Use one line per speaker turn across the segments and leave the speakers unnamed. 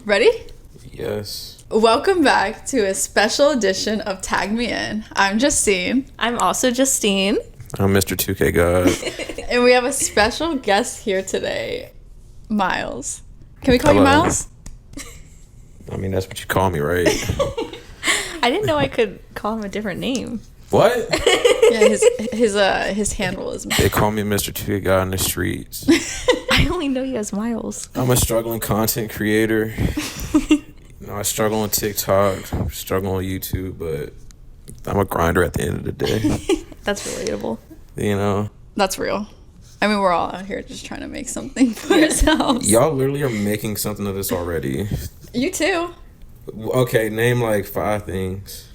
Ready?
Yes.
Welcome back to a special edition of Tag Me In. I'm Justine.
I'm also Justine.
I'm Mr2kGod.
And we have a special guest here today, Miles. Can we call you
Hello.
Miles?
I mean, that's what you call me, right?
I didn't know I could call him a different name.
What?
Yeah, his handle is
They call me Mr2kGod in the streets.
I only know you as Miles.
I'm a struggling content creator. I struggle on TikTok, I struggle on YouTube, but I'm a grinder at the end of the day.
That's relatable.
You know?
That's real. I mean, we're all out here just trying to make something for ourselves.
Y'all literally are making something of this already.
You too.
Okay, name like 5 things.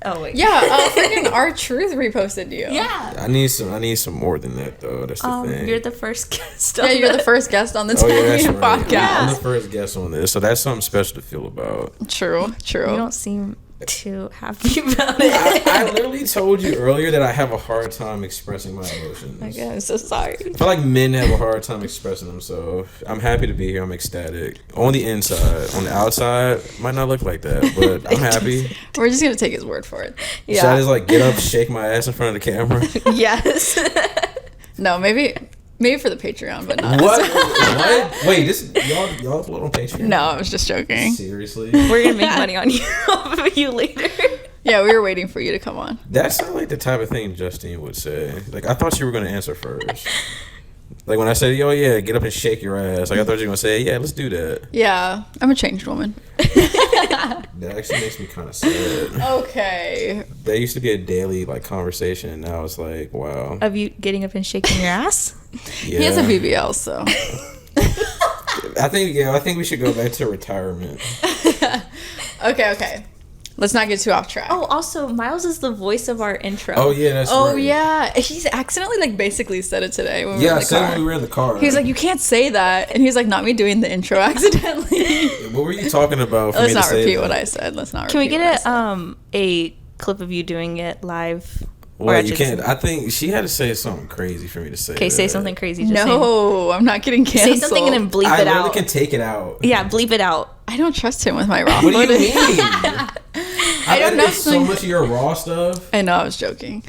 Oh wait.
Yeah, freaking R-Truth reposted you.
Yeah.
I need some more than that though. That's the thing.
You're the first guest.
Yeah, you're the first guest on the
Oh,
Tag
yeah,
Me
that's
In
right.
podcast.
I'm the first guest on this, so that's something special to feel about.
True.
You don't seem too happy about it.
I literally told you earlier that I have a hard time expressing my emotions.
Okay, I'm so sorry.
I feel like men have a hard time expressing them, so I'm happy to be here. I'm ecstatic. On the inside. On the outside, might not look like that, but I'm happy.
We're just going to take his word for it.
Yeah.
Should I just like get up, shake my ass in front of the camera?
Yes.
No, maybe for the Patreon, but not.
What? Wait, y'all upload on Patreon?
No, I was just joking.
Seriously?
We're gonna make money on you off of you later.
Yeah, we were waiting for you to come on.
That's not like the type of thing Justine would say. Like, I thought you were going to answer first. Like, when I said, yo, yeah, get up and shake your ass. Like, I thought you were going to say, yeah, let's do that.
Yeah, I'm a changed woman.
That actually makes me kind of sad.
Okay.
There used to be a daily, like, conversation, and now it's like, wow.
Of you getting up and shaking your ass?
Yeah.
He has a BBL, so.
I think we should go back to retirement.
Okay. Let's not get too off track.
Oh, also, Miles is the voice of our intro.
Oh, yeah, that's right.
Oh, yeah. He's accidentally, like, basically said it today when we were
Yeah,
in
I
the
said
car.
when we were in the car.
He was like, you can't say that. And he's like, not me doing the intro accidentally.
What were you talking about for
Let's
me to
not
say
repeat
that?
what I said. Let's not
Can we
repeat
get
what I said.
a clip of you doing it live?
Well, you
just-
can't. I think she had to say something crazy for me to say
Okay, say
that.
something crazy. Just
No, I'm not getting canceled.
say something and then bleep
I
it
literally
out.
can take it out.
Yeah, bleep it out.
I don't trust him with my raw
What do you
footage.
mean? I
don't know
so
something-
much of your raw stuff.
I know, I was joking.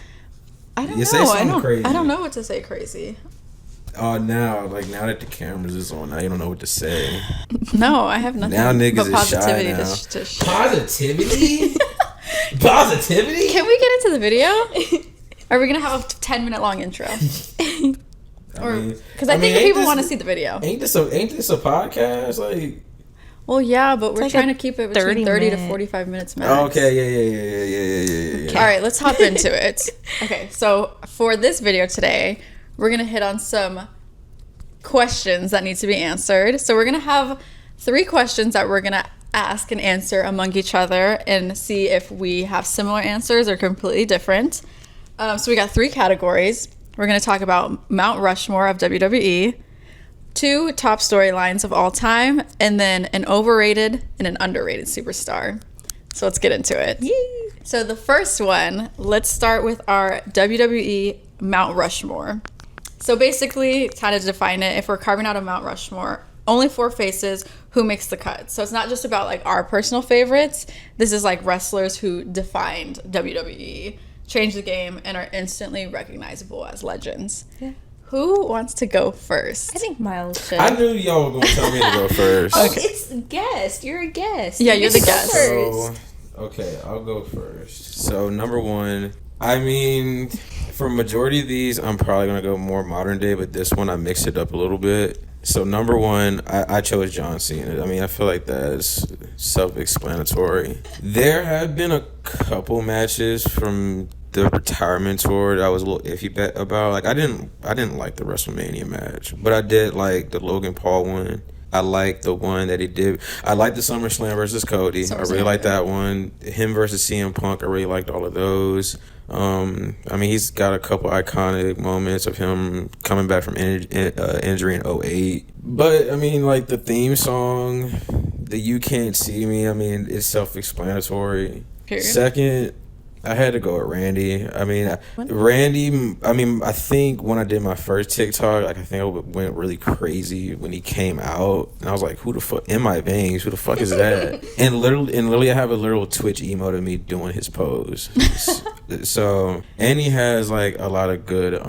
I don't
You
know.
say something crazy.
I don't know what to say crazy.
Now that the cameras is on, now you don't know what to say.
No, I have nothing
Now niggas
but
is shy
positivity
now.
to share.
Positivity? Positivity?
Can we get into the video? Are we gonna have a 10-minute long intro? Because I think people want to see the video.
Ain't this a podcast? Like,
Well, yeah, but we're
like
trying
a
to keep it between 30 to
30-minute.
45 minutes max.
okay, yeah.
All right, let's hop into it. Okay, so for this video today, we're going to hit on some questions that need to be answered. So we're going to have 3 questions that we're going to ask and answer among each other and see if we have similar answers or completely different. So we got 3 categories. We're going to talk about Mount Rushmore of WWE, 2 top storylines of all time, and then an overrated and an underrated superstar. So let's get into it.
Yay.
So the first one, let's start with our WWE Mount Rushmore. So basically, kind of define it, if we're carving out a Mount Rushmore, only 4 faces, who makes the cut? So it's not just about like our personal favorites. This is like wrestlers who defined WWE, changed the game, and are instantly recognizable as legends.
Yeah.
Who wants to go first?
I think Miles should.
I knew y'all were going to tell me to go first.
Oh, it's a guest. You're a guest.
Yeah,
You
you're
get
the
to go
guest.
first.
So, okay, I'll go first. So, number 1, I mean, for majority of these, I'm probably going to go more modern day, but this one, I mixed it up a little bit. So, number 1, I chose John Cena. I mean, I feel like that's self-explanatory. There have been a couple matches from the retirement tour that I was a little iffy about. Like, I didn't like the WrestleMania match, but I did like the Logan Paul one. I like the one that he did. I like the SummerSlam versus Cody. I really like that one. Him versus CM Punk. I really liked all of those. I mean, he's got a couple iconic moments of him coming back from injury in 2008. But, I mean, like, the theme song, the You Can't See Me, I mean, it's self-explanatory.
Period.
Second, I had to go with Randy. I mean, Randy. I mean, I think when I did my first TikTok, like I think I went really crazy when he came out, and I was like, "Who the fuck? In my veins? Who the fuck is that?" and literally, I have a little Twitch emote of me doing his pose. So, and he has like a lot of good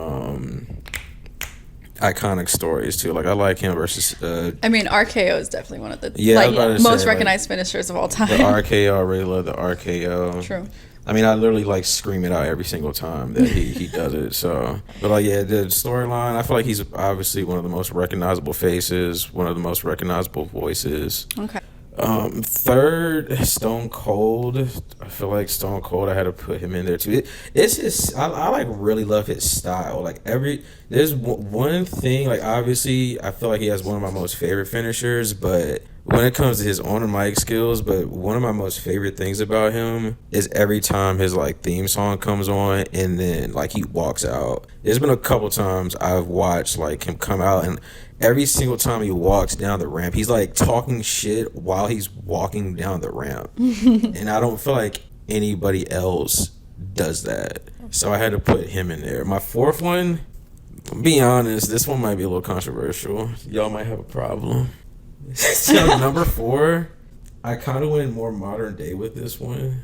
iconic stories too. Like I like him versus.
I mean, RKO is definitely one of the most recognized finishers of all time.
The RKO, I really love the RKO.
True.
I mean, I literally like scream it out every single time that he does it. So, but like, yeah, the storyline. I feel like he's obviously one of the most recognizable faces, one of the most recognizable voices.
Okay.
Third, Stone Cold. I feel like Stone Cold, I had to put him in there too. It's his. I like really love his style. Like there's one thing. Like obviously, I feel like he has one of my most favorite finishers, but when it comes to his on the mic skills, but one of my most favorite things about him is every time his like theme song comes on and then like he walks out. There's been a couple times I've watched like him come out, and every single time he walks down the ramp, he's like talking shit while he's walking down the ramp. And I don't feel like anybody else does that. So I had to put him in there. My fourth one, be honest, this one might be a little controversial. Y'all might have a problem. So number 4, I kind of went more modern day with this one,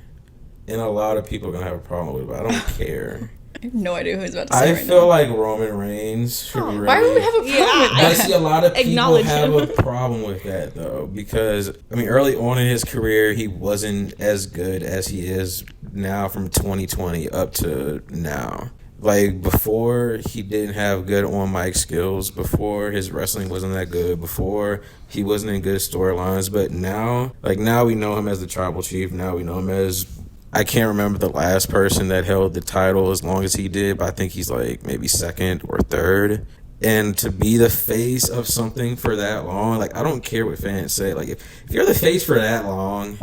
and a lot of people are gonna have a problem with it, but I don't care.
I have no idea who he's about to say
I
right
feel
now.
like Roman Reigns should be ready.
Why would we have a problem with that?
I see a lot of people have
him.
a problem with that though, because I mean, early on in his career, he wasn't as good as he is now from 2020 up to now. Like before, he didn't have good on mic skills. Before, his wrestling wasn't that good. Before, he wasn't in good storylines. But now, now we know him as the tribal chief. Now we know him as, I can't remember the last person that held the title as long as he did, but I think he's like maybe second or third. And to be the face of something for that long, like I don't care what fans say. Like if you're the face for that long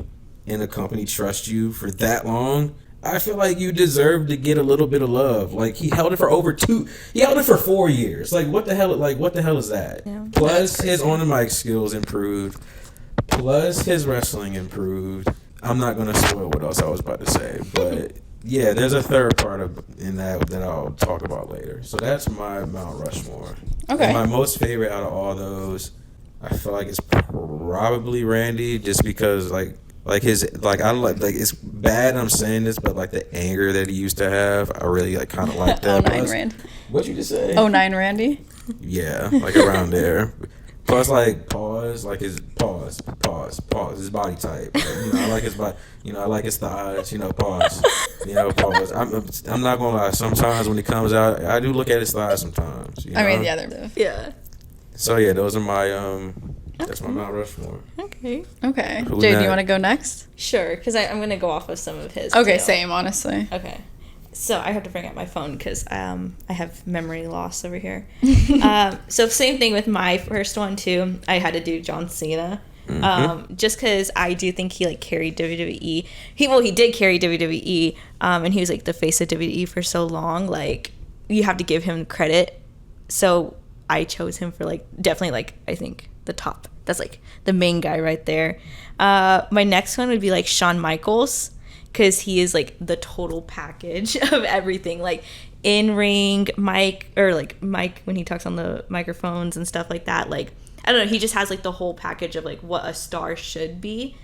and a company trusts you for that long, I feel like you deserve to get a little bit of love. Like he held it for he held it for 4 years. Like what the hell is that?
Yeah.
Plus his on the mic skills improved. Plus his wrestling improved. I'm not gonna spoil what else I was about to say, but yeah, there's a third part in that I'll talk about later. So that's my Mount Rushmore.
Okay.
And my most favorite out of all those, I feel like it's probably Randy, just because it's bad I'm saying this, but like the anger that he used to have, I really like kind of like that.
09 Randy.
What'd you just say?
09 Randy.
Yeah, like around there. Plus, like pause, like his pause, his body type. Like, I like his body. I like his thighs. Pause. Pause. I'm not gonna lie. Sometimes when he comes out, I do look at his thighs. Sometimes.
I mean, yeah, they're
Yeah.
So yeah, those are my That's my Mount Rushmore.
Okay.
Okay.
Who's
Jade, do
that?
you want to go next?
Sure, because I'm going to go off of some of his.
Okay,
too.
same, honestly.
Okay. So I have to bring out my phone because I have memory loss over here. So same thing with my first one, too. I had to do John Cena. Just because I do think he carried WWE. He did carry WWE, and he was the face of WWE for so long. You have to give him credit. So I chose him for definitely I think the top. That's the main guy right there. My next one would be Shawn Michaels, because he is the total package of everything, in ring, mic, or mic when he talks on the microphones and stuff like that. I don't know, he just has the whole package of what a star should be.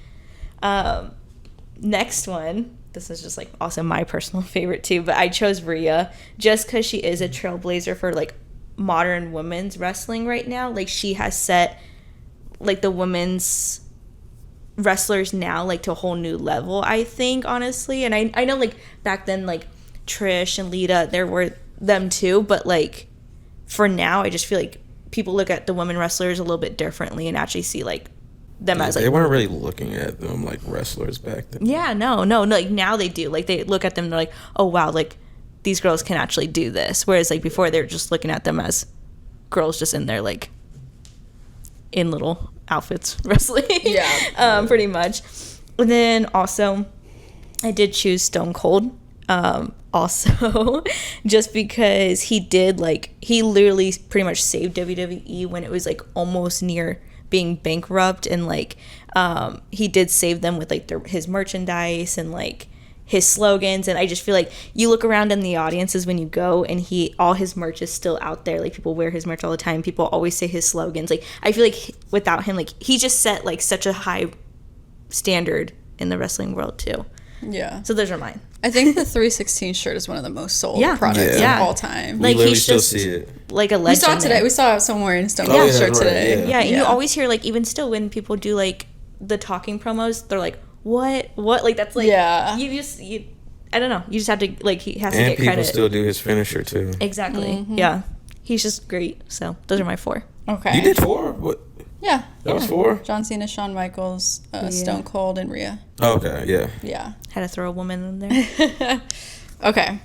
Next one, this is just also my personal favorite too, but I chose Rhea just because she is a trailblazer for modern women's wrestling right now. She has set the women's wrestlers now to a whole new level, I think, honestly. And I know back then Trish and Lita, there were them too, but for now I just feel people look at the women wrestlers a little bit differently and actually see them as
they weren't really looking at them like wrestlers back then.
Yeah, no, now they do. They look at them and they're oh wow, these girls can actually do this, whereas before they were just looking at them as girls just in their in little outfits wrestling. Yeah. Pretty much. And then also I did choose Stone Cold. Also just because he did he literally pretty much saved WWE when it was almost near being bankrupt, and he did save them with his merchandise, and his slogans, and I just feel like you look around in the audiences when you go, and all his merch is still out there. Like, people wear his merch all the time. People always say his slogans. Like, I feel like without him, like, he just set like such a high standard in the wrestling world too.
Yeah.
So those are mine.
I think the 316 shirt is one of the most sold products of all time.
We
Like,
literally
he's
still
just
see it.
like a legend.
We saw it today. We saw someone wearing Stone Cold shirt today.
Yeah, and you always hear, like, even still when people do like the talking promos, they're like, what, like, that's like, you I don't know, you just have to, like, he has to get credit.
And people still do his finisher too.
Exactly. Yeah, he's just great. So those are my 4.
Okay.
You did 4? What?
Yeah.
That was 4?
John Cena, Shawn Michaels, Stone Cold, and Rhea.
Okay, yeah.
Yeah.
Had to throw a woman in there.
Okay.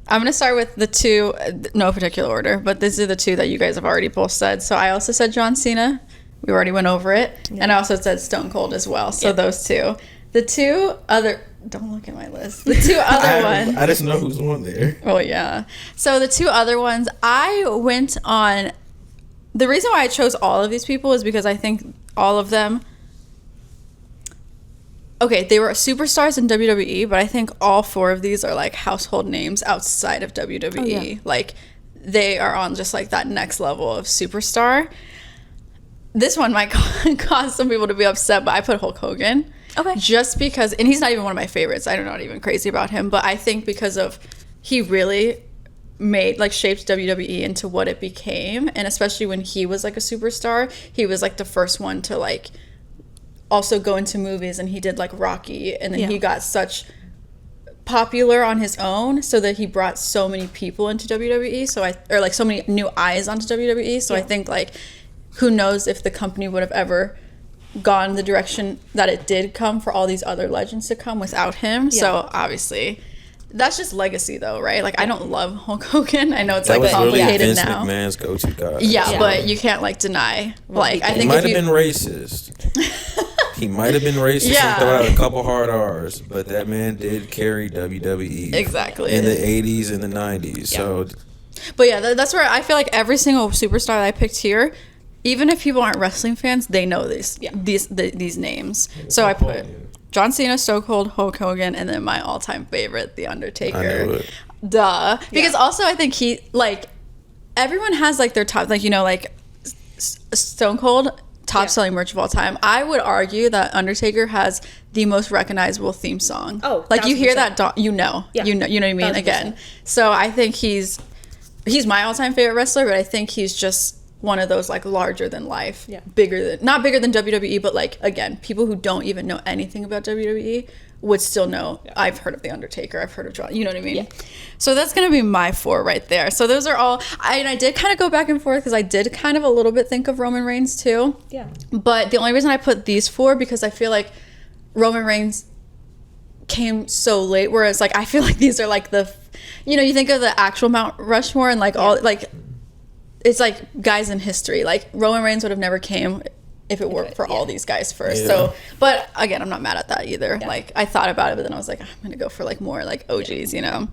I'm going to start with the 2, no particular order, but these are the 2 that you guys have already both said. So I also said John Cena. We already went over it. Yeah. And I also said Stone Cold as well. So those 2. The 2 other... Don't look at my list. The 2 other ones...
I just know who's on there.
Oh, yeah. So the 2 other ones, I went on... The reason why I chose all of these people is because I think all of them... Okay, they were superstars in WWE, but I think all 4 of these are, like, household names outside of WWE. Oh, yeah. Like, they are on just, like, that next level of superstar. This one might cause some people to be upset, but I put Hulk Hogan. Okay. Just because, and he's not even one of my favorites. I'm not even crazy about him, but I think because of, he really shaped WWE into what it became. And especially when he was, like, a superstar, he was, like, the first one to, like, also go into movies, and he did, like, Rocky, and then he got such popular on his own, so that he brought so many people into WWE, so many new eyes onto WWE. So I think, like, who knows if the company would have ever gone the direction that it did come for all these other legends to come without him. So obviously that's just legacy though, right? Like, I don't love Hulk Hogan. I know it's like complicated Vince now.
McMahon's go-to guy.
Yeah, but you can't like deny. Like, I think
he might have been racist. He might have been racist and throw out a couple hard R's, but that man did carry WWE
exactly
in the 80s and the 90s. So,
but yeah, that's where I feel like every single superstar that I picked here, even if people aren't wrestling fans, they know these names. So I put John Cena, Stone Cold, Hulk Hogan, and then my all-time favorite, The Undertaker.
I knew it.
Duh. Because also I think he, like, everyone has, like, their top, like, you know, like, Stone Cold, top-selling merch of all time. I would argue that Undertaker has the most recognizable theme song. Oh, like, 1,000%. You hear that, you know what I mean? 1,000%. Again. So I think he's my all-time favorite wrestler, but I think he's just one of those, like, larger than life, not bigger than WWE, but, like, again, people who don't even know anything about WWE would still know. I've heard of The Undertaker, I've heard of John, you know what I mean? So that's gonna be my 4 right there. So those are all, I did kind of go back and forth, because I did kind of a little bit think of Roman Reigns too. But the only reason I put these 4, because I feel like Roman Reigns came so late, whereas, like, I feel like these are, like, the, you know, you think of the actual Mount Rushmore and, like, all, like, it's like guys in history. Like, Roman Reigns would have never came if it weren't for all these guys first. So, but again, I'm not mad at that either. Like, I thought about it, but then I was like, I'm gonna go for, like, more, like, OGs, you know?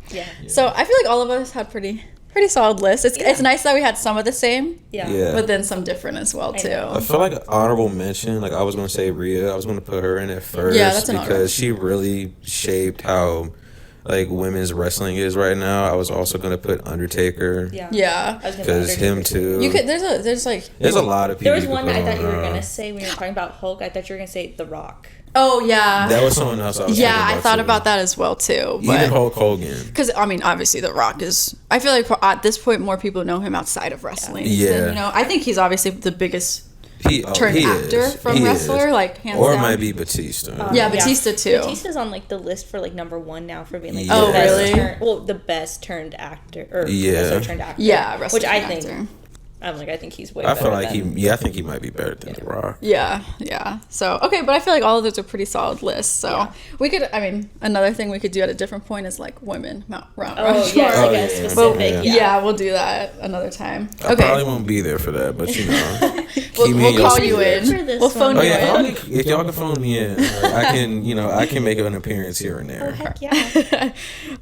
So I feel like all of us had pretty solid lists. It's nice that we had some of the same, but then some different as well too.
I feel like an honorable mention. Like, I was gonna say Rhea. I was gonna put her in at first, that's because she really shaped how, like, women's wrestling is right now. I was also gonna put Undertaker. Because him too.
You could. There's
a lot of people.
There was one I thought you were gonna say when you were talking about Hulk. I thought you were gonna say The Rock.
Oh yeah.
That was someone else. I
thought about that as well too. But,
even Hulk Hogan.
Because I mean, obviously, The Rock is. I feel like at this point, more people know him outside of wrestling.
Yeah.
Than, I think he's obviously the biggest. Turned actor from wrestler, like, hands down.
Or it might be Batista.
Batista too.
Batista's on, like, the list for, like, #1 now for being, like,
the best
really? The best turned actor, or wrestler turned actor.
Yeah,
which I think. I think he's way better.
I feel like I think he might be better than The Rock.
Yeah. So, okay, but I feel like all of those are pretty solid lists. So, we could, I mean, another thing we could do at a different point is, like, women Mount Rushmore.
Specific.
We'll do that another time.
I probably won't be there for that, but,
we'll call you in. We'll phone you in.
If y'all can phone me in, I can make an appearance here and there.
Oh, heck yeah.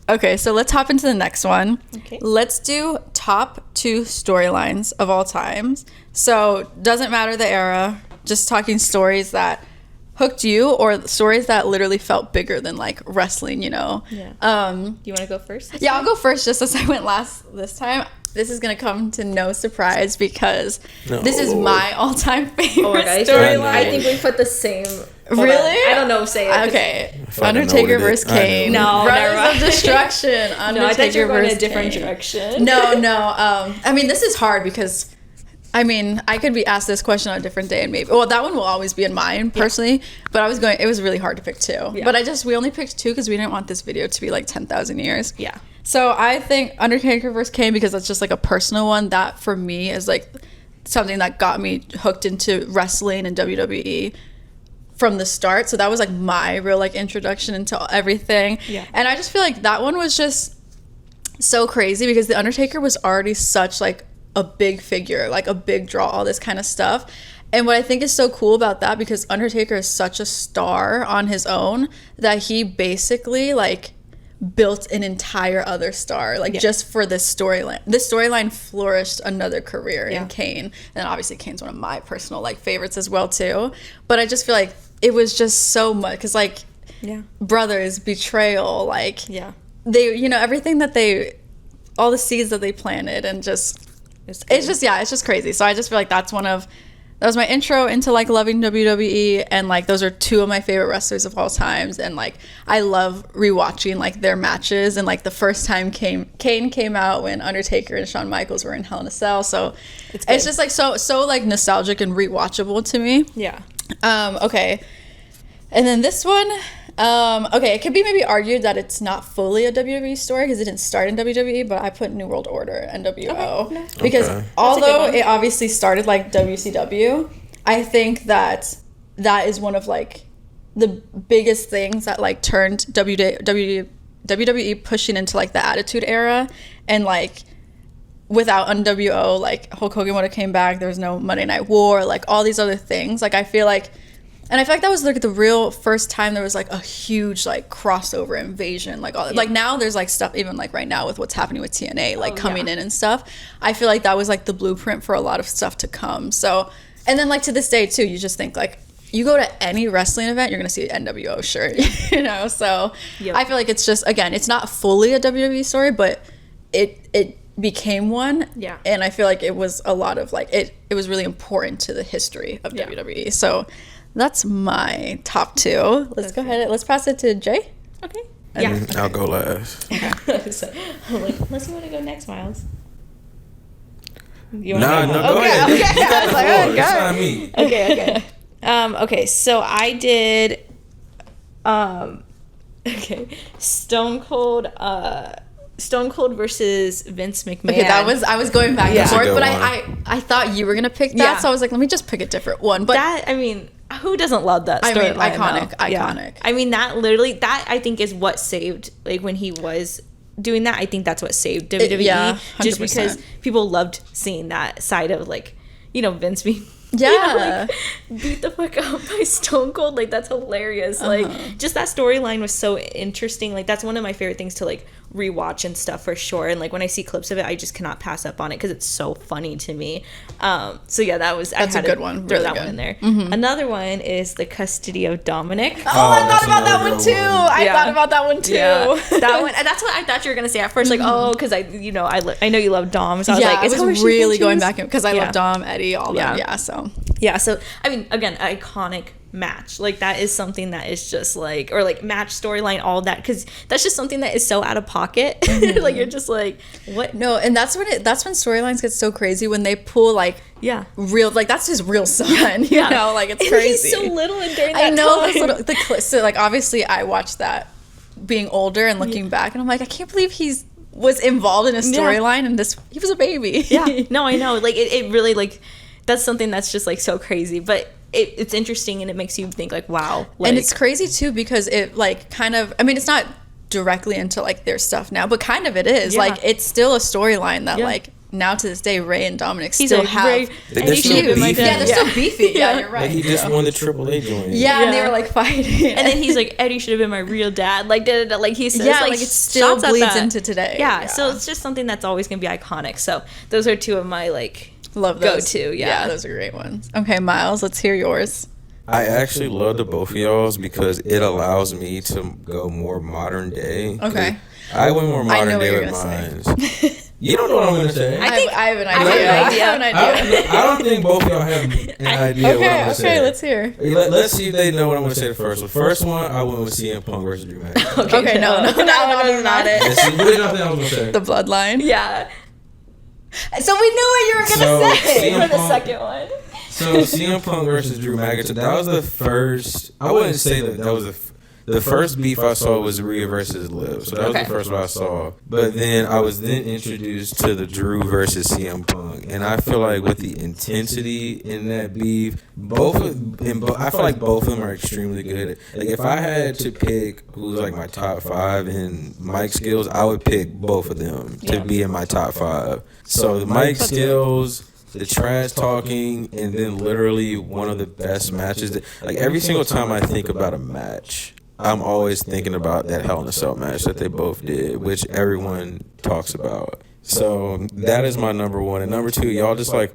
Okay, so let's hop into the next one.
Okay.
Let's do top 2 storylines of all times. So, doesn't matter the era, just talking stories that hooked you, or stories that literally felt bigger than like wrestling, you know?
Yeah.
Do
you want to go first?
Yeah, I'll go first just as I went last this time. This is going to come to no surprise because this is my all-time favorite storyline.
I think we put the same.
Really?
I don't know. Say it.
Okay. Undertaker versus Kane.
No,
Brothers of Destruction. Undertaker
no, I thought you were going
versus
a different
Kane.
direction.
No. I mean, this is hard because, I mean, I could be asked this question on a different day and maybe, well, that one will always be in mine personally, but it was really hard to pick two. Yeah. But we only picked two because we didn't want this video to be like 10,000 years.
Yeah.
So I think Undertaker vs. Kane, because that's just like a personal one, that for me is like something that got me hooked into wrestling and WWE from the start. So that was like my real like introduction into everything.
Yeah.
And I just feel like that one was just so crazy because The Undertaker was already such like a big figure, like a big draw, all this kind of stuff. And what I think is so cool about that, because Undertaker is such a star on his own, that he basically like built an entire other star, like just for this storyline. This storyline flourished another career in Kane, and obviously Kane's one of my personal like favorites as well too. But I just feel like it was just so much, because like brothers, betrayal, like they, you know, everything that all the seeds that they planted, and just it's just crazy. So I just feel like that was my intro into like loving WWE, and like those are two of my favorite wrestlers of all times, and like I love rewatching like their matches. And like the first time Kane came out when Undertaker and Shawn Michaels were in Hell in a Cell, so it's just like so like nostalgic and rewatchable to me. Yeah. Okay, and then this one, okay, it could be maybe argued that it's not fully a WWE story because it didn't start in WWE, but I put New World Order, NWO, because although it obviously started like WCW, I think that is one of like the biggest things that like turned WWE pushing into like the Attitude Era. And like without NWO, like Hulk Hogan would have came back, there was no Monday Night War, like all these other things. Like I feel like that was like the real first time there was like a huge like crossover invasion, like all that. Like now there's like stuff even like right now with what's happening with TNA, like coming in and stuff. I feel like that was like the blueprint for a lot of stuff to come. So, and then like to this day too, you just think like you go to any wrestling event, you're gonna see an NWO shirt, you know. So I feel like it's just, again, it's not fully a WWE story, but it became one. Yeah. And I feel like it was a lot of like it was really important to the history of WWE. So that's my top two. Let's go ahead. Let's pass it to Jay.
Okay.
And I'll go last.
So, like, unless you want to go next, Miles.
Go ahead.
Okay. I was like, oh,
it's not me.
Okay. Okay. So I did. Stone Cold versus Vince McMahon.
Okay, I was going back and forth, but I thought you were gonna pick that, so I was like, let me just pick a different one. But
that, I mean, who doesn't love that story?
Iconic.
Yeah. I mean, that I think is what saved, like when he was doing that, I think that's what saved WWE. Just because people loved seeing that side of like, you know, Vince being like, beat the fuck up by Stone Cold. Like that's hilarious. Like just that storyline was so interesting. Like that's one of my favorite things to like rewatch and stuff for sure. And like when I see clips of it, I just cannot pass up on it because it's so funny to me. So yeah, that's a good one. Throw that one in there. Another one is the custody of Dominic.
I thought about that one too.
That one, and that's what I thought you were gonna say at first. Like, because I know you love Dom. So I was like,
I was really going back because I love Dom, Eddie, all that.
So I mean, again, iconic match. Like that is something that is just like, or like match storyline, all that, because that's just something that is so out of pocket. Like you're just like, what?
No, and that's when storylines get so crazy, when they pull like real, like that's his real son, you know, like it's crazy.
He's so little, and during that
I know
time.
the clip. So like obviously I watched that being older and looking back, and I'm like, I can't believe was involved in a storyline, and he was a baby.
No, I know. Like it really, like that's something that's just like so crazy, but it's interesting, and it makes you think like, wow. Like,
and it's crazy too, because it like kind of, I mean, it's not directly into like their stuff now, but kind of it is. Like it's still a storyline that like now to this day, Ray and Dominic still have.
They're still beefy.
Yeah, they're still beefy. Yeah, you're right.
Like he just won the AAA joint.
Yeah, and they were like fighting.
And then he's like, Eddie should have been my real dad. Like, like he says,
like it still bleeds into today.
Yeah, so it's just something that's always gonna be iconic. So those are two of my like
love those.
Go-to.
Yeah, those are great ones. Okay, Miles, let's hear yours.
I actually love the both of y'all's because it allows me to go more modern day.
Okay.
I went more modern day with mine. You don't know what I'm going to say.
I have an idea.
I don't think both of y'all have an idea what I'm going to say.
Okay, let's hear.
Let's see if they know what I'm going to say first. The first one, I went with CM Punk versus Drew McIntyre.
Okay, no,
that one is not it.
See, what did y'all think I was going to say?
The bloodline.
Yeah. So we knew what you were gonna say
CM
for the
Punk,
second one.
So CM Punk versus Drew McIntyre. That was the first. I wouldn't say that was the first beef I saw was Rhea versus Liv. So that was the first one I saw. But then I was introduced to the Drew versus CM Punk, and I feel like with the intensity in that beef, I feel like both of them are extremely good. Like if I had to pick who's like my top 5 in mic skills, I would pick both of them to be in my top 5. So the mic skills, the trash talking, and then literally one of the best matches. Like every single time I think about a match, I'm always thinking about that Hell in a Cell match that they both did, which everyone talks about. So that is my number 1, and number 2, y'all just like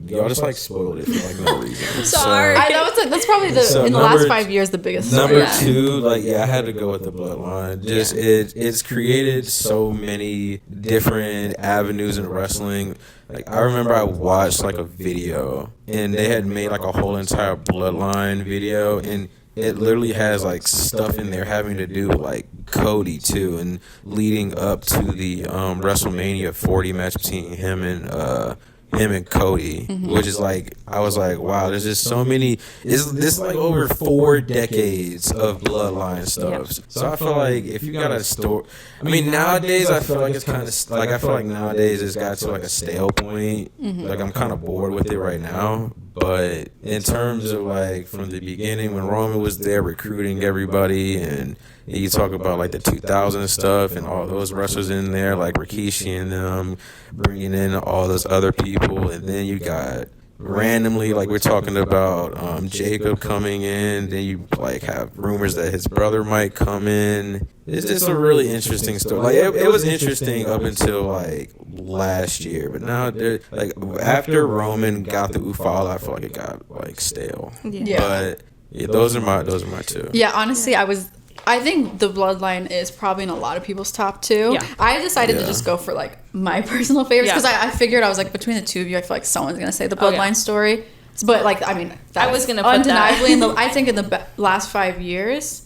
spoiled it for like no reason.
Sorry.
I know that's probably in the last 5 years the biggest.
Number 2, I had to go with the bloodline. Just it's created so many different avenues in wrestling. Like I remember I watched like a video, and they had made like a whole entire bloodline video, and it literally has like stuff in there having to do with like Cody too, and leading up to the WrestleMania 40 match between him and Cody, which is like, I was like, wow, there's just so many. This like over 4 decades of bloodline stuff. So I feel like if you got a story, I mean, nowadays I feel like it's kind of like, I feel like nowadays it's got to like a stale point. Like I'm kind of bored with it right now. But in terms of like from the beginning when Roman was there recruiting everybody, and you talk about like the 2000 stuff and all those wrestlers in there like Rikishi and them bringing in all those other people, and then you got randomly like we're talking about Jacob coming in, then you like have rumors that his brother might come in. It's just a really interesting story. Like it was interesting up until like last year, but now like after Roman got the Ufala, I feel like it got like stale.
Yeah.
But yeah, those are my 2.
Yeah, honestly, I think the bloodline is probably in a lot of people's top 2.
Yeah.
I decided to just go for like my personal favorites because I figured I was like between the 2 of you, I feel like someone's gonna say the bloodline story. But like, I mean,
I was gonna put
undeniably
that.
I think in the last 5 years,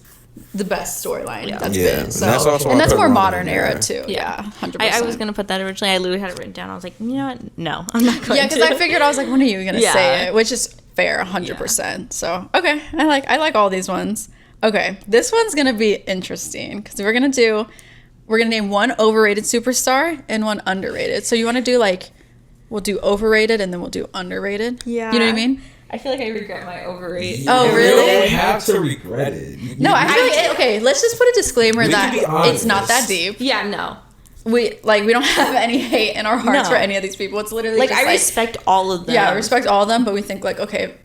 the best storyline that's been. So,
and that's also
and that's more modern era too. Yeah, 100%.
I was gonna put that originally. I literally had it written down. I was like, you know what? No, I'm not going to.
Yeah, because I figured I was like, when are you gonna say it? Which is fair, 100%. So okay, I like all these ones. Okay, this one's gonna be interesting because we're gonna name one overrated superstar and one underrated. So you want to do like, we'll do overrated and then we'll do underrated.
Yeah,
you know what I mean?
I feel like I regret my overrated.
Oh, really?
You don't have to regret it.
No, I feel like okay. Let's just put a disclaimer that it's not that deep.
Yeah, no.
We don't have any hate in our hearts for any of these people. It's literally
like
just
I respect all of them.
Yeah, I respect all of them, but we think like, okay,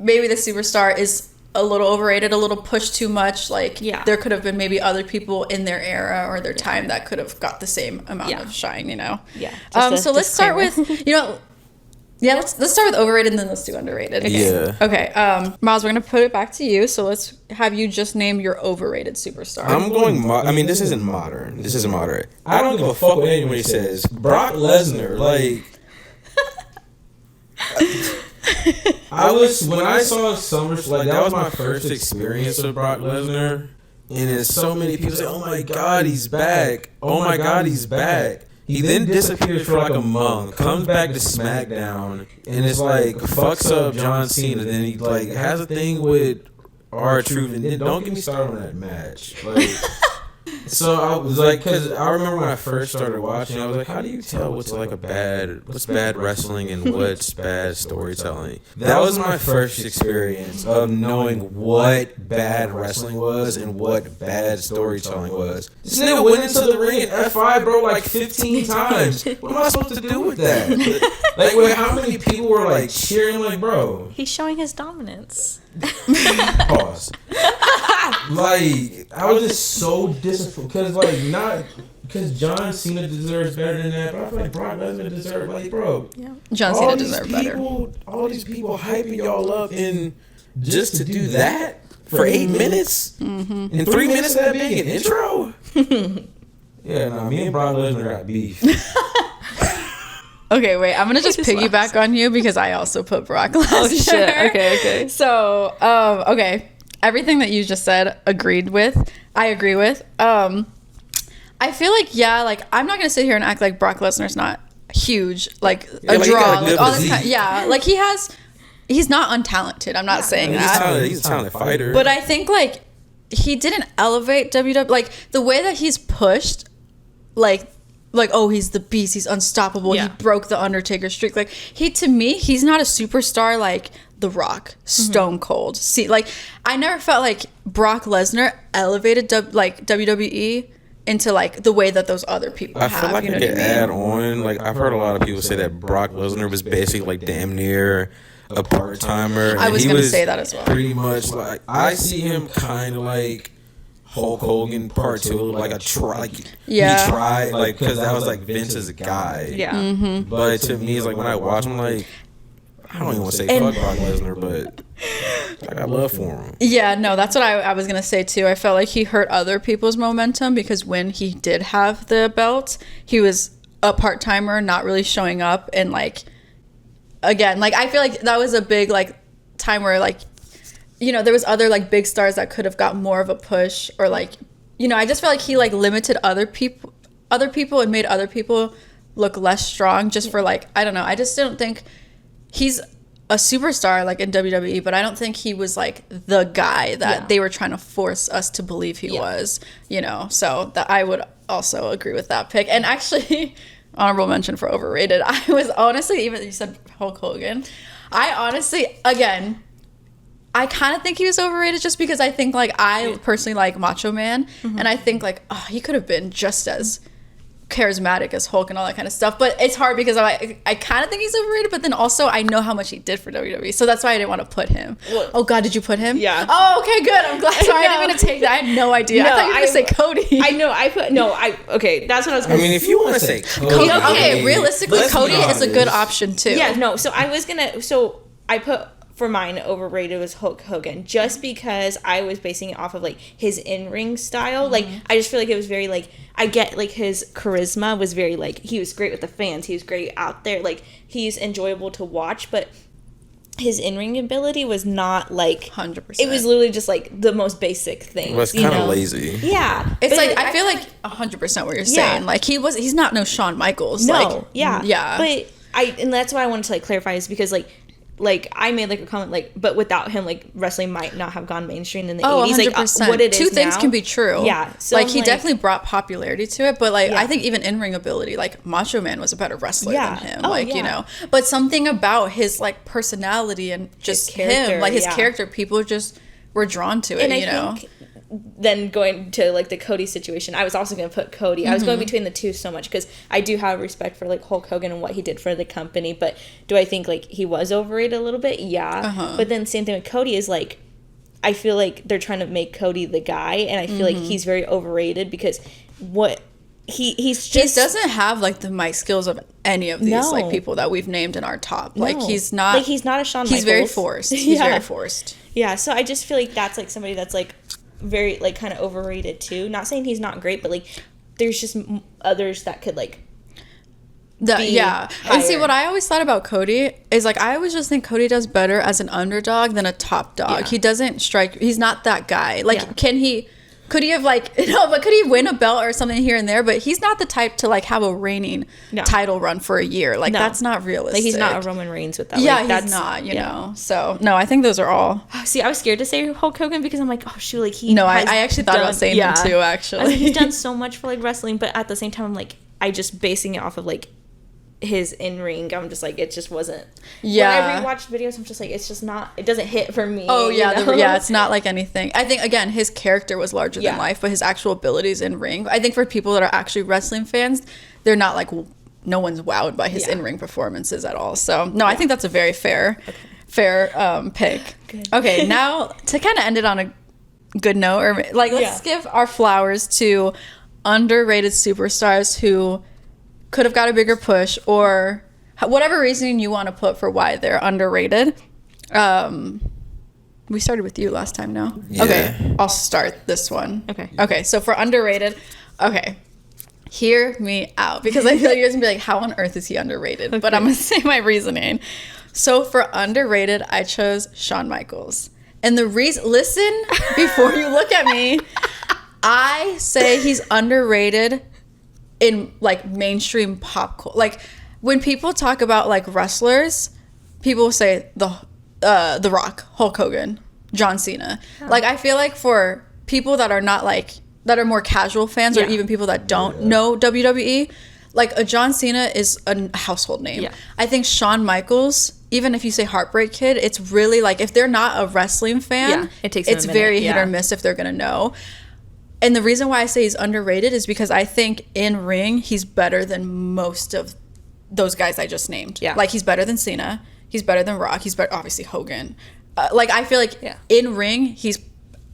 maybe the superstar is a little overrated, a little pushed too much. Like, there could have been maybe other people in their era or their time that could have got the same amount of shine, you know?
Yeah.
So let's start with, let's start with overrated and then let's do underrated. Okay.
Yeah.
Okay. Miles, we're going to put it back to you. So let's have you just name your overrated superstar.
I'm going, this isn't modern. This isn't modern. I don't give a fuck what anybody says. Brock Lesnar, like... when I saw SummerSlam, like that was my first experience with Brock Lesnar, and there's so many people say, "Oh my God, he's back! Oh my God, he's back!" He then disappears for like a month, comes back to SmackDown, and it's like fucks up John Cena. Then he like has a thing with R-Truth, and then don't get me started on that match, like. So I was like, because I remember when I first started watching, I was like, how do you tell what's bad wrestling and what's bad storytelling? That was my first experience of knowing what bad wrestling was and what bad storytelling was. This nigga went into the ring at F5, bro, like 15 times. What am I supposed to do with that? Like, how many people were like cheering, like, bro?
He's showing his dominance.
Pause. Like, I was just so disappointed because John Cena deserves better than that, but I feel like Brock Lesnar deserves, like, bro.
Yeah. John Cena deserves better.
All these people hyping y'all up, and just to do that for 8 minutes and 3 minutes of that being an intro. Yeah, no, me and Brock Lesnar got beef.
Okay, wait. I'm gonna just piggyback on you because I also put Brock Lesnar.
Oh shit. Okay.
So, okay, everything that you just said, I agree with. I feel like I'm not gonna sit here and act like Brock Lesnar's not huge, like a draw, like all this kind. Yeah, like he's not untalented. I'm not saying that.
He's a talented fighter.
But I think like he didn't elevate WWE, like the way that he's pushed, like oh, he's the beast, he's unstoppable, he broke the Undertaker streak. Like to me, he's not a superstar like The Rock, Stone Cold. See, like I never felt like Brock Lesnar elevated WWE into like the way that those other people
I feel like I could add on. Like I've heard a lot of people say that Brock Lesnar was basically like damn near a part-timer.
I was gonna say that as well.
Pretty much like I see him kind of like Hulk Hogan part 2, like he tried like because that was like Vince's guy.
Yeah.
But to me, it's like when I watch him, like I don't even want to say fuck Brock Lesnar, but I got love for him.
Yeah, no, that's what I was gonna say too. I felt like he hurt other people's momentum because when he did have the belt, he was a part-timer, not really showing up, and like again, like I feel like that was a big like time where like there was other like big stars that could have got more of a push, or like I just feel like he like limited other people and made other people look less strong just for like I don't know. I just don't think he's a superstar like in WWE, but I don't think he was like the guy that they were trying to force us to believe he was, so that I would also agree with that pick. And actually honorable mention for overrated, I was honestly, even you said Hulk Hogan, I honestly, again, I kind of think he was overrated just because I think like I personally like Macho Man, and I think like he could have been just as charismatic as Hulk and all that kind of stuff, but it's hard because I kind of think he's overrated, but then also I know how much he did for WWE, so that's why I didn't want to put him. Oh God, did you put him?
Yeah.
Oh, okay, good. I'm glad. Sorry, I didn't mean to take that. I had no idea. I thought you were gonna say Cody.
I know. Okay, that's what I was gonna
say. I mean, if you want to say Cody,
okay, realistically, Cody is a good option too.
Yeah, no. So I put for mine overrated was Hulk Hogan, just because I was basing it off of like his in-ring style. Like I just feel like it was very like, I get like his charisma was very like, he was great with the fans, he was great out there, like he's enjoyable to watch, but his in-ring ability was not like
100%.
It was literally just like the most basic thing.
It was kind of lazy.
Yeah,
it's like I feel like 100% what you're saying. Like he's not no Shawn Michaels.
No,
like,
yeah. But and that's why I wanted to like clarify is because like I made like a comment like, but without him, like wrestling might not have gone mainstream in the 80s.
100%.
Like what it is
Two things
now,
can be true.
Yeah,
so like he definitely brought popularity to it, but like I think even in-ring ability, like Macho Man was a better wrestler than him. But something about his like personality and just him, like his character, people just were drawn to it. And think
then going to like the Cody situation, I was also going to put Cody. I was going between the two so much because I do have respect for like Hulk Hogan and what he did for the company, but do I think like he was overrated a little bit? Yeah. But then same thing with Cody is like, I feel like they're trying to make Cody the guy, and I feel like he's very overrated because he
doesn't have like the mic skills of any of these like people that we've named in our top. Like he's not
a Shawn Michaels.
He's very forced. He's very forced.
Yeah, so I just feel like that's like somebody that's like very like kind of overrated too. Not saying he's not great, but like there's just others that could like
higher. And see, what I always thought about Cody is like I always just think Cody does better as an underdog than a top dog. He doesn't strike. He's not that guy. Like could he have like but could he win a belt or something here and there? But he's not the type to like have a reigning title run for a year. Like that's not realistic.
Like he's not a Roman Reigns with that.
Yeah,
like,
he's not. You know. So no, I think those are all.
See, I was scared to say Hulk Hogan because I'm like, oh shoot, like he.
No, I actually thought about saying him too. Actually,
he's done so much for like wrestling, but at the same time, I'm like, I just basing it off of like his in-ring, I'm just like, it just wasn't. When I rewatched videos, I'm just like, it's just not, it doesn't hit for me.
Oh yeah, it's not like anything. I think again, his character was larger than life, but his actual abilities in ring, I think for people that are actually wrestling fans, they're not like, no one's wowed by his in-ring performances at all. So no, I think that's a very fair pick. Good. Okay, now to kind of end it on a good note, or like let's give our flowers to underrated superstars who could have got a bigger push, or whatever reasoning you want to put for why they're underrated. What We started with you last time, no?
Yeah.
Okay, I'll start this one.
Okay.
Okay, so for underrated, okay, hear me out. Because I feel like you're going to be like, how on earth is he underrated? But I'm going to say my reasoning. So for underrated, I chose Shawn Michaels. And the reason, listen before you look at me, I say he's underrated in like mainstream pop culture. Like when people talk about like wrestlers, people say the Rock, Hulk Hogan, John Cena. Like I feel like for people that are not like that are more casual fans or even people that don't know WWE, like a John Cena is a household name.
Yeah.
I think Shawn Michaels, even if you say Heartbreak Kid, it's really like if they're not a wrestling fan,
it takes them
it's
a minute,
very hit or miss if they're gonna know. And the reason why I say he's underrated is because I think in ring he's better than most of those guys I just named.
Yeah.
Like he's better than Cena, he's better than Rock, he's better obviously Hogan. Like I feel like in ring he's,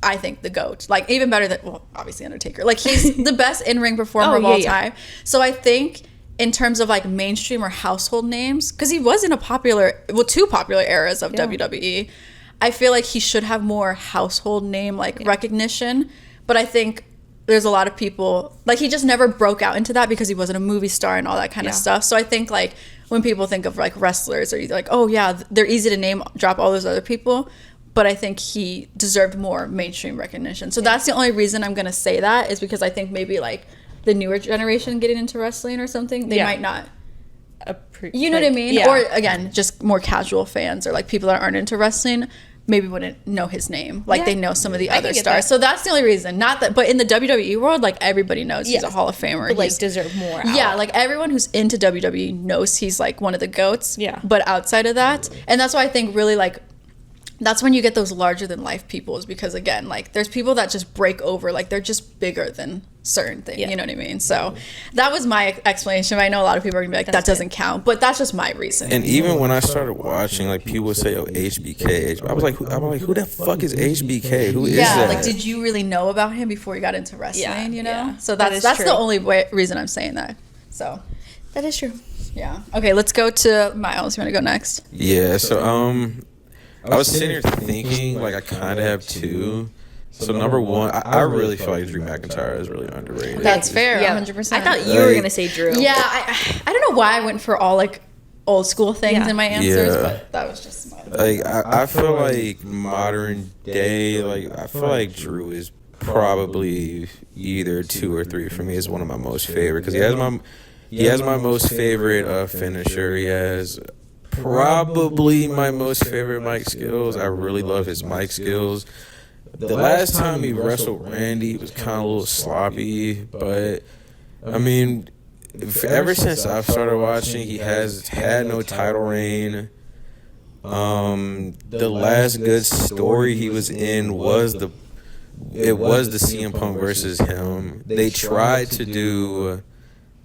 I think, the GOAT. Like even better than, well, obviously Undertaker. Like he's the best in ring performer of all time. So I think in terms of like mainstream or household names, because he was in a two popular eras of WWE, I feel like he should have more household name like recognition. But I think there's a lot of people, like he just never broke out into that because he wasn't a movie star and all that kind of stuff. So I think like when people think of like wrestlers, or like, oh yeah, they're easy to name drop all those other people. But I think he deserved more mainstream recognition. So that's the only reason I'm going to say that, is because I think maybe like the newer generation getting into wrestling or something, they might not, you know what I mean? Yeah. Or again, just more casual fans or like people that aren't into wrestling maybe wouldn't know his name. Like they know some of the other stars. So that's the only reason. Not that, but in the WWE world, like everybody knows he's a Hall of Famer.
But like deserve more.
Yeah, like everyone who's into WWE knows he's like one of the GOATs.
Yeah.
But outside of that, and that's why I think really like, that's when you get those larger than life people, is because again, like there's people that just break over, like they're just bigger than certain things, you know what I mean? So that was my explanation. I know a lot of people are gonna be like, that doesn't count, but that's just my reason.
And even when I started watching, like people would say, "Oh, HBK." I was like, "Who the fuck is HBK? Who is that?"
Like did you really know about him before you got into wrestling? You know, so that's
true.
the only reason I'm saying that. So
that is true.
Yeah. Okay, let's go to Miles. You want to go next?
Yeah. So I was sitting here thinking, like I kind of have two. So number one, I really feel like Drew McIntyre is really underrated.
That's fair, 100%.
I thought you were gonna say Drew.
Yeah, I don't know why I went for all like old school things in my answers, but that was just my.
Like I feel like modern day, like I feel like Drew is probably either 2 or 3 for me. Is one of my most favorite because he has my most favorite finisher. He has probably my most favorite mic skills. I really love his mic skills. The last time he wrestled Randy, it was kind of a little sloppy, but I mean, ever since I've started watching, he has had no title reign. The last good story he was in was the CM Punk versus him. They tried to do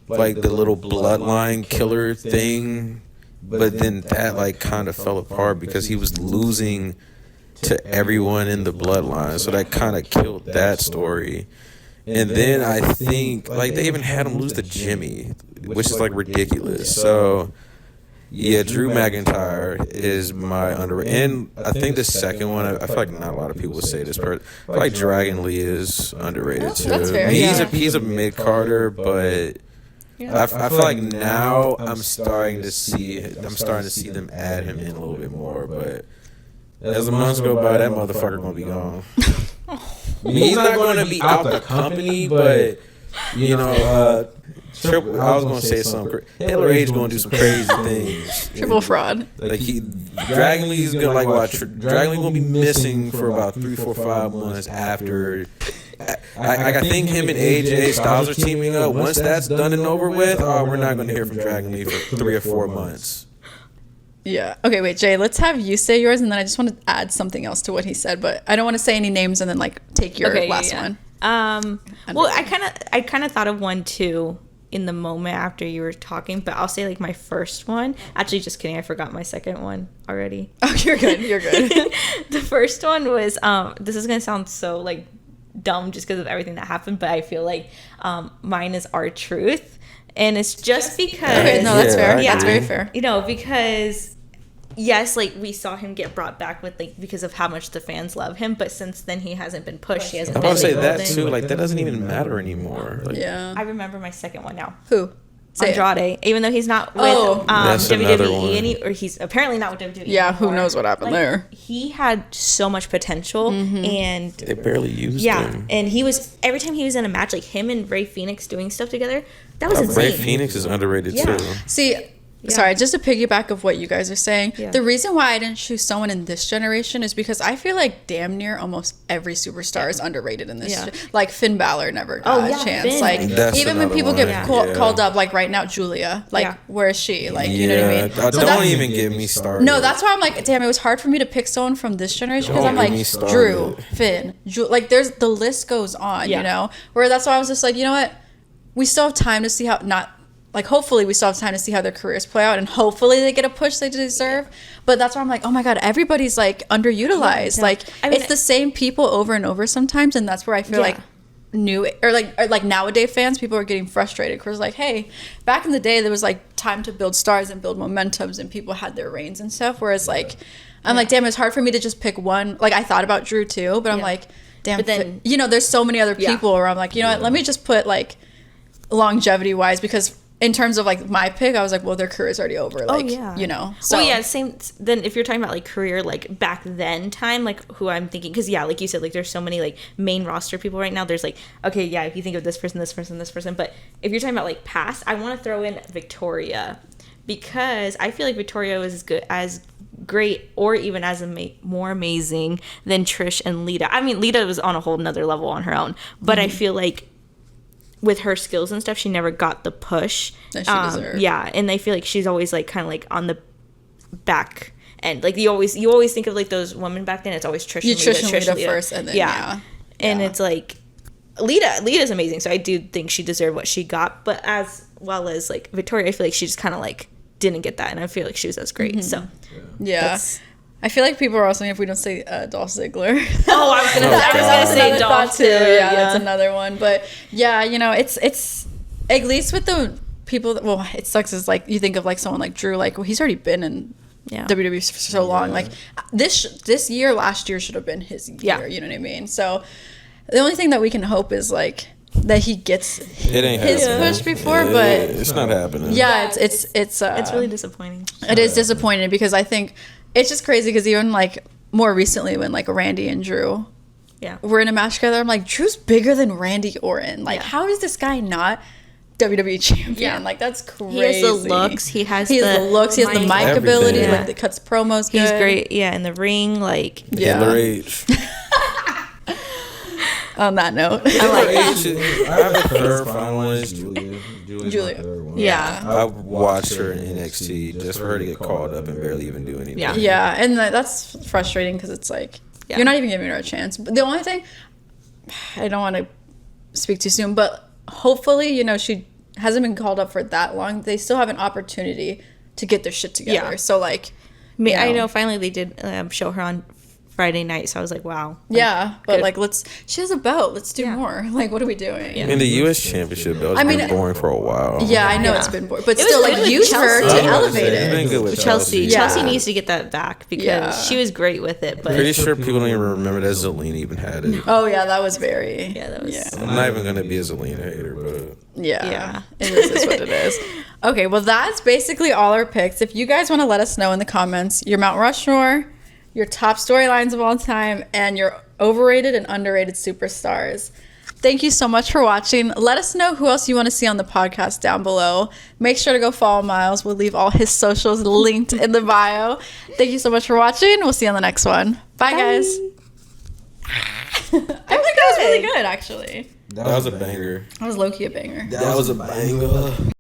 like the little bloodline killer thing, but then that like kind of fell apart because he was losing to everyone in the bloodline, so that kind of killed that story. And then I think like they even had him lose to Jimmy, which is like ridiculous. So yeah, Drew McIntyre is my underrated. And I think the second one, I feel like not a lot of people would say this, but I feel like Dragon Lee is underrated too.
That's fair.
He's a mid-carder, but I feel like now I'm starting to see them add him in a little bit more, but as the months go by, that motherfucker gonna be gone. He's not gonna be out the company, but you know, I was gonna say something. Hitler Age gonna do some crazy things.
Triple fraud.
Like Dragon Lee's gonna like watch. Dragon Lee gonna be missing for about 3, 4, 5 months after. I think him and AJ Styles are teaming up. Once that's done and over with, we're not gonna hear from Dragon Lee for 3 or 4 months.
Yeah. Okay, wait, Jay, let's have you say yours, and then I just want to add something else to what he said, but I don't want to say any names and then like take your last one.
Well, I kind of thought of one too in the moment after you were talking, but I'll say like my first one. Actually, just kidding, I forgot my second one already.
Oh, you're good. You're good.
The first one was this is gonna sound so like dumb just because of everything that happened, but I feel like mine is R-Truth. And it's just because...
Okay, no, that's fair. Yeah, that's very fair.
You know, because yes, like we saw him get brought back with like because of how much the fans love him, but since then he hasn't been pushed. He hasn't.
I
been
want to say
labeled
that
in.
too. Like that doesn't even matter anymore. Like,
Yeah.
I remember my second one now.
Who? Say it.
Andrade, even though he's not with
That's another one.
or he's apparently not with WWE.
Yeah, who
anymore.
knows what happened there?
He had so much potential, and
they barely used him.
and he was every time he was in a match, like him and Ray Phoenix doing stuff together. That was insane.
Ray Phoenix is underrated too.
See, sorry, just to piggyback of what you guys are saying,
Yeah.
the reason why I didn't choose someone in this generation is because I feel like damn near almost every superstar is underrated in this. Like Finn Balor never got a chance.
Finn.
Like
That's
even when
another
people
one.
get
Yeah.
called up, like right now, Julia, like where is she? Like you know what I mean? So
don't
that's-
even get me started.
No, that's why I'm like, damn, it was hard for me to pick someone from this generation because
Don't
I'm
get me
like,
started.
Drew, Finn, like there's the list goes on, you know? Where that's why I was just like, you know what? We still have time to see how, hopefully we still have time to see how their careers play out and hopefully they get a push they deserve. But that's why I'm like, oh my God, everybody's like underutilized. Like it's the same people over and over sometimes. And that's where I feel like new or like nowadays fans, people are getting frustrated because like, hey, back in the day there was like time to build stars and build momentums and people had their reigns and stuff. Whereas like, I'm like, damn, it's hard for me to just pick one. Like I thought about Drew too, but I'm like, damn, but then, you know, there's so many other people where I'm like, you know what, let me just put like longevity wise because in terms of like my pick, I was like, well, their career's already over. Like, you know. So
same. Then if you're talking about like career, like back then time, like who I'm thinking, because like you said, like there's so many like main roster people right now. There's like, okay, yeah, if you think of this person, but if you're talking about like past, I want to throw in Victoria because I feel like Victoria was as great or even as more amazing than Trish and Lita. I mean, Lita was on a whole nother level on her own, but I feel like with her skills and stuff, she never got the push
that she deserved.
Yeah, and I feel like she's always like kind of like on the back end. Like you always think of like those women back then. It's always Trish and Lita
first, and then
and it's like Lita's amazing. So I do think she deserved what she got, but as well as like Victoria, I feel like she just kind of like didn't get that, and I feel like she was as great. So
I feel like people are also if we don't say Dolph Ziggler.
Oh, I was gonna say Dolph too.
Yeah, that's another one. But yeah, you know, it's at least with the people that, well, it sucks is like you think of like someone like Drew, like well, he's already been in WWE for so long. Like this year, last year should have been his year. You know what I mean? So the only thing that we can hope is like that he gets his push before, but
it's not happening.
Yeah, it's
really disappointing.
It is disappointing because I think it's just crazy because even like more recently when like Randy and Drew were in a match together, I'm like, Drew's bigger than Randy Orton. Like, how is this guy not WWE champion?
Yeah.
Like, that's crazy.
He has the looks. He has the
looks. He has the mic ability.
Yeah.
Like, the cuts promos good.
He's great. Yeah, in the ring. Like,
Hitler H.
On that note.
I have a third finalist.
Julia.
Yeah.
I watched her in NXT just for her to get called up and barely even do anything.
Yeah, and that's frustrating because it's like, you're not even giving her a chance. But the only thing, I don't want to speak too soon, but hopefully, you know, she hasn't been called up for that long. They still have an opportunity to get their shit together. Yeah. So, like,
I know finally they did show her on Friday night, so I was like, wow.
Like, but like, she has a belt. Let's do more. Like, what are we doing?
And the U.S. Championship belt has been boring for a while.
Yeah, I know it's been boring, but still, like, use her to elevate it.
It's been good with
Chelsea. Chelsea needs to get that back because she was great with it. But
pretty sure people don't even remember that Zelina even had it.
Oh yeah, that was very.
I'm not even gonna be a Zelina hater, but
it is what it is. Okay, well that's basically all our picks. If you guys want to let us know in the comments your Mount Rushmore, your top storylines of all time, and your overrated and underrated superstars. Thank you so much for watching. Let us know who else you want to see on the podcast down below. Make sure to go follow Miles. We'll leave all his socials linked in the bio. Thank you so much for watching. We'll see you on the next one. Bye. Guys. I think that was really good, actually.
That was a banger.
That was low-key a banger.
That was a banger.